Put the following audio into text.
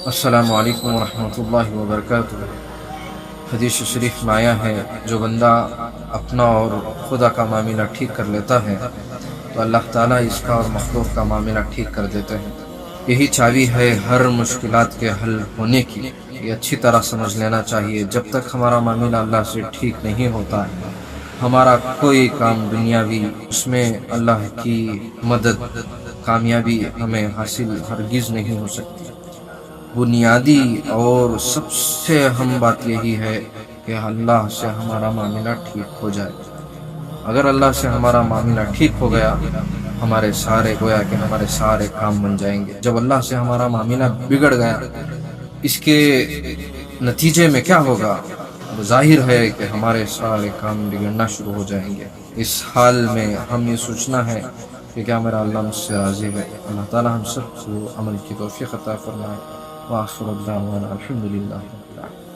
السلام علیکم ورحمۃ اللہ وبرکاتہ۔ حدیث شریف میں آیا ہے، جو بندہ اپنا اور خدا کا معاملہ ٹھیک کر لیتا ہے تو اللہ تعالیٰ اس کا اور مخلوق کا معاملہ ٹھیک کر دیتے ہیں۔ یہی چابی ہے ہر مشکلات کے حل ہونے کی، یہ اچھی طرح سمجھ لینا چاہیے۔ جب تک ہمارا معاملہ اللہ سے ٹھیک نہیں ہوتا ہے، ہمارا کوئی کام دنیاوی اس میں اللہ کی مدد کامیابی ہمیں حاصل ہرگز نہیں ہو سکتی۔ بنیادی اور سب سے اہم بات یہی ہے کہ اللہ سے ہمارا معاملہ ٹھیک ہو جائے۔ اگر اللہ سے ہمارا معاملہ ٹھیک ہو گیا، ہمارے سارے گویا کہ ہمارے سارے کام بن جائیں گے۔ جب اللہ سے ہمارا معاملہ بگڑ گیا، اس کے نتیجے میں کیا ہوگا؟ ظاہر ہے کہ ہمارے سارے کام بگڑنا شروع ہو جائیں گے۔ اس حال میں ہم یہ سوچنا ہے کہ کیا میرا اللہ مجھ سے راضی ہے۔ اللہ تعالی ہم سب کو عمل کی توفیق عطا فرمائے۔ وآخر دعوانا الحمد للہ۔